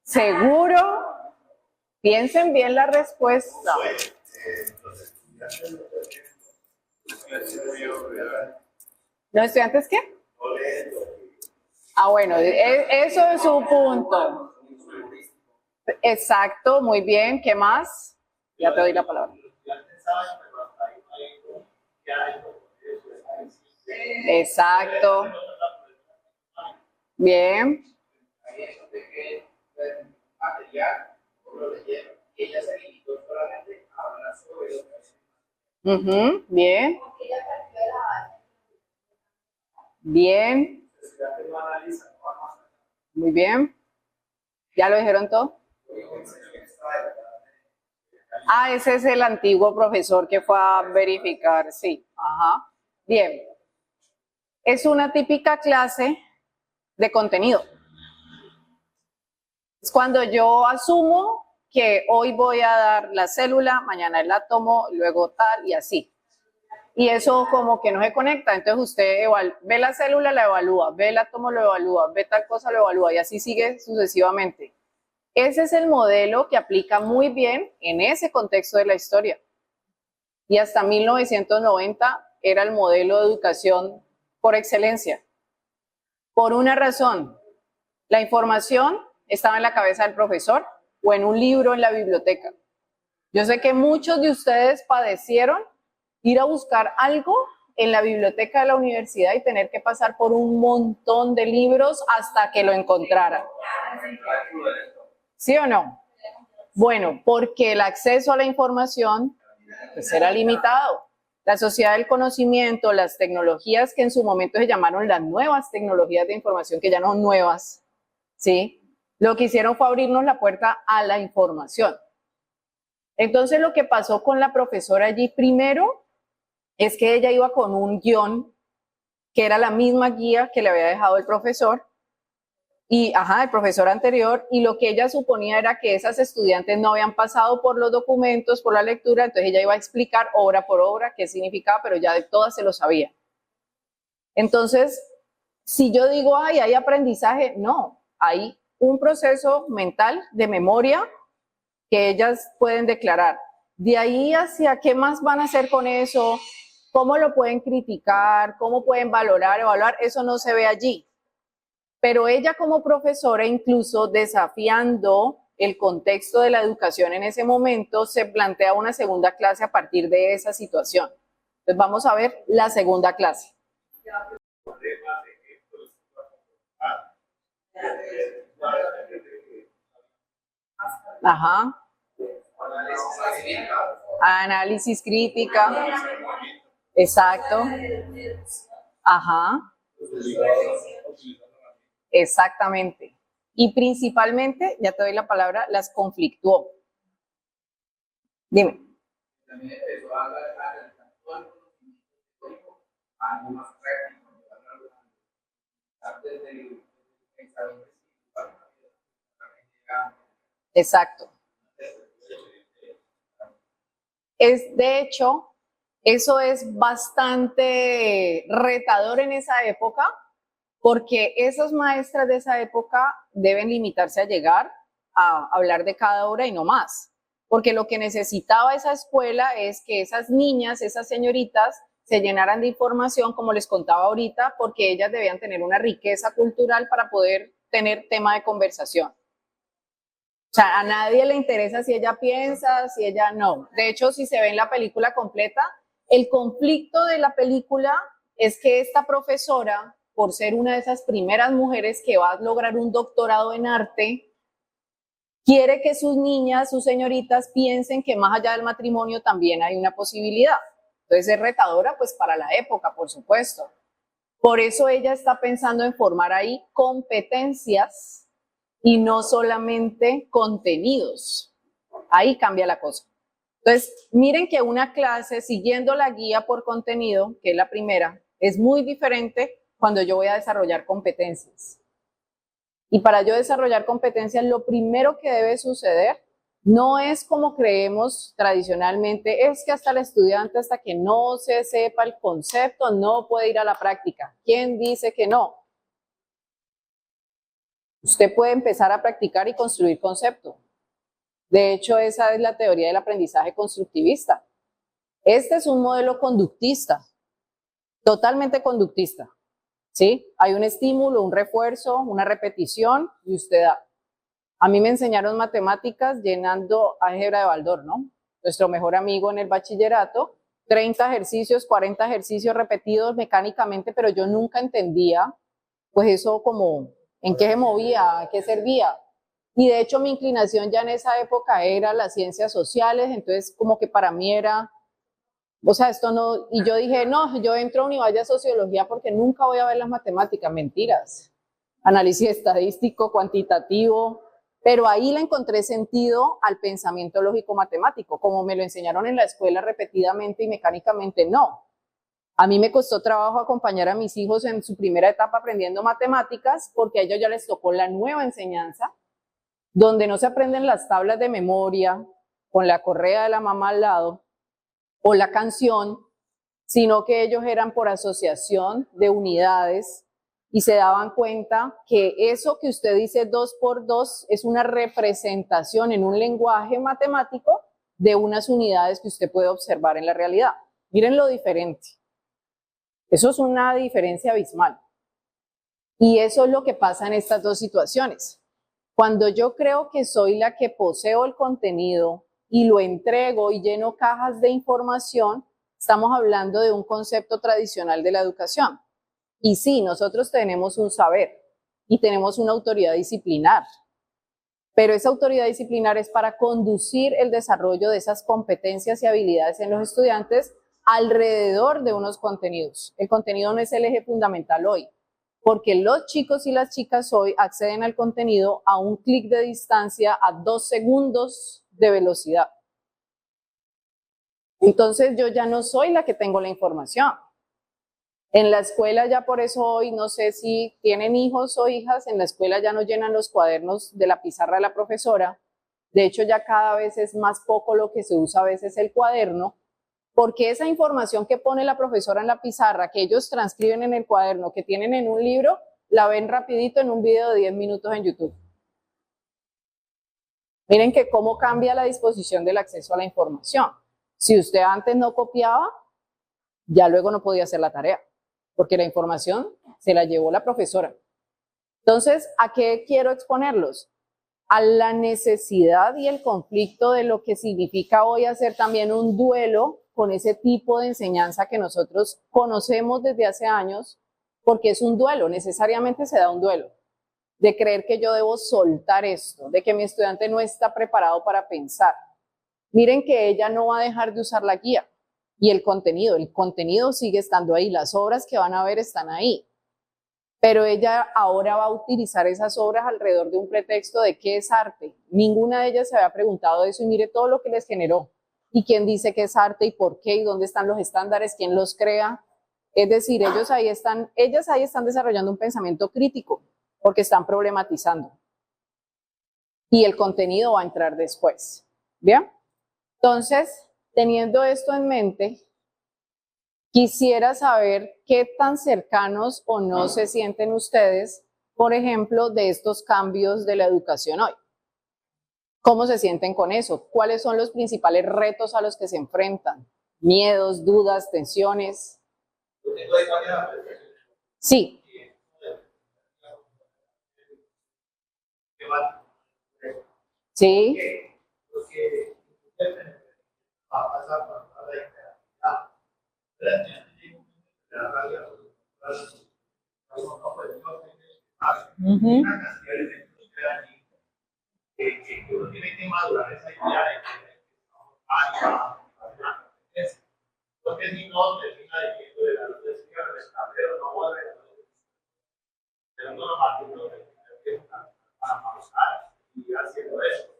¿Seguro? Piensen bien la respuesta. ¿Los estudiantes qué? Ah, bueno, eso es su punto. Exacto, muy bien. ¿Qué más? Ya te doy la palabra. Exacto. Bien. Bien. Bien. Muy bien. ¿Ya lo dijeron todo? Ah, ese es el antiguo profesor que fue a verificar, sí. Ajá. Bien. Es una típica clase de contenido. Es cuando yo asumo que hoy voy a dar la célula, mañana el átomo, luego tal y así. Y eso como que no se conecta, entonces usted ve la célula, la evalúa, ve el átomo, lo evalúa, ve tal cosa, lo evalúa y así sigue sucesivamente. Ese es el modelo que aplica muy bien en ese contexto de la historia. Y hasta 1990 era el modelo de educación por excelencia. Por una razón, la información estaba en la cabeza del profesor o en un libro en la biblioteca. Yo sé que muchos de ustedes padecieron ir a buscar algo en la biblioteca de la universidad y tener que pasar por un montón de libros hasta que lo encontraran. ¿Sí o no? Bueno, porque el acceso a la información pues, era limitado. La sociedad del conocimiento, las tecnologías que en su momento se llamaron las nuevas tecnologías de información, que ya no son nuevas, ¿sí? Lo que hicieron fue abrirnos la puerta a la información. Entonces lo que pasó con la profesora allí primero es que ella iba con un guión que era la misma guía que le había dejado el profesor y, el profesor anterior, y lo que ella suponía era que esas estudiantes no habían pasado por los documentos, por la lectura, entonces ella iba a explicar obra por obra qué significaba, pero ya de todas se lo sabía. Entonces, si yo digo, ay, hay aprendizaje, no, hay un proceso mental de memoria que ellas pueden declarar. De ahí hacia qué más van a hacer con eso, cómo lo pueden criticar, cómo pueden valorar, evaluar, eso no se ve allí. Pero ella como profesora, incluso desafiando el contexto de la educación en ese momento, se plantea una segunda clase a partir de esa situación. Entonces vamos a ver la segunda clase. Ajá. Análisis crítica. Exacto. Ajá. Exactamente. Y principalmente, ya te doy la palabra, las conflictuó. Dime. Exacto. De hecho, eso es bastante retador en esa época, porque esas maestras de esa época deben limitarse a llegar a hablar de cada obra y no más. Porque lo que necesitaba esa escuela es que esas niñas, esas señoritas, se llenaran de información, como les contaba ahorita, porque ellas debían tener una riqueza cultural para poder tener tema de conversación. O sea, a nadie le interesa si ella piensa, si ella no. De hecho, si se ve en la película completa, el conflicto de la película es que esta profesora, por ser una de esas primeras mujeres que va a lograr un doctorado en arte, quiere que sus niñas, sus señoritas, piensen que más allá del matrimonio también hay una posibilidad. Entonces es retadora pues para la época, por supuesto. Por eso ella está pensando en formar ahí competencias y no solamente contenidos. Ahí cambia la cosa. Entonces, miren que una clase siguiendo la guía por contenido, que es la primera, es muy diferente cuando yo voy a desarrollar competencias. Y para yo desarrollar competencias, lo primero que debe suceder no es como creemos tradicionalmente, es que hasta el estudiante, hasta que no se sepa el concepto, no puede ir a la práctica. ¿Quién dice que no? Usted puede empezar a practicar y construir concepto. De hecho, esa es la teoría del aprendizaje constructivista. Este es un modelo conductista, totalmente conductista, ¿sí? Hay un estímulo, un refuerzo, una repetición y usted da. A mí me enseñaron matemáticas llenando álgebra de Baldor, ¿no? Nuestro mejor amigo en el bachillerato, 30 ejercicios, 40 ejercicios repetidos mecánicamente, pero yo nunca entendía, pues eso como, ¿en qué se movía? ¿A qué servía? Y de hecho mi inclinación ya en esa época era las ciencias sociales, entonces como que para mí era, o sea, esto no, y yo dije, no, yo entro a Univalla de Sociología porque nunca voy a ver las matemáticas, mentiras. Análisis estadístico, cuantitativo, pero ahí le encontré sentido al pensamiento lógico-matemático, como me lo enseñaron en la escuela repetidamente y mecánicamente, no. A mí me costó trabajo acompañar a mis hijos en su primera etapa aprendiendo matemáticas, porque a ellos ya les tocó la nueva enseñanza, donde no se aprenden las tablas de memoria, con la correa de la mamá al lado, o la canción, sino que ellos eran por asociación de unidades y se daban cuenta que eso que usted dice 2 por 2 es una representación en un lenguaje matemático de unas unidades que usted puede observar en la realidad. Miren lo diferente. Eso es una diferencia abismal. Y eso es lo que pasa en estas dos situaciones. Cuando yo creo que soy la que poseo el contenido y lo entrego y lleno cajas de información, estamos hablando de un concepto tradicional de la educación. Y sí, nosotros tenemos un saber y tenemos una autoridad disciplinar, pero esa autoridad disciplinar es para conducir el desarrollo de esas competencias y habilidades en los estudiantes alrededor de unos contenidos. El contenido no es el eje fundamental hoy, porque los chicos y las chicas hoy acceden al contenido a un clic de distancia, a 2 segundos de velocidad. Entonces yo ya no soy la que tengo la información. En la escuela ya por eso hoy, no sé si tienen hijos o hijas, en la escuela ya no llenan los cuadernos de la pizarra de la profesora. De hecho ya cada vez es más poco lo que se usa a veces el cuaderno, porque esa información que pone la profesora en la pizarra, que ellos transcriben en el cuaderno, que tienen en un libro, la ven rapidito en un video de 10 minutos en YouTube. Miren que cómo cambia la disposición del acceso a la información. Si usted antes no copiaba, ya luego no podía hacer la tarea, porque la información se la llevó la profesora. Entonces, ¿a qué quiero exponerlos? A la necesidad y el conflicto de lo que significa hoy hacer también un duelo con ese tipo de enseñanza que nosotros conocemos desde hace años, porque es un duelo, necesariamente se da un duelo, de creer que yo debo soltar esto, de que mi estudiante no está preparado para pensar. Miren que ella no va a dejar de usar la guía y el contenido sigue estando ahí, las obras que van a ver están ahí, pero ella ahora va a utilizar esas obras alrededor de un pretexto de qué es arte. Ninguna de ellas se había preguntado eso y mire todo lo que les generó. ¿Y quién dice que es arte y por qué? ¿Y dónde están los estándares? ¿Quién los crea? Es decir, ellas ahí están desarrollando un pensamiento crítico porque están problematizando. Y el contenido va a entrar después. ¿Bien? Entonces, teniendo esto en mente, quisiera saber qué tan cercanos o no se sienten ustedes, por ejemplo, de estos cambios de la educación hoy. ¿Cómo se sienten con eso? ¿Cuáles son los principales retos a los que se enfrentan? ¿Miedos, dudas, tensiones? Sí. Sí. Uh-huh. Que uno tiene que madurar esa idea de que porque si no termina diciendo de la luz de el tablero no vuelve pero no lo para pausar y haciendo eso.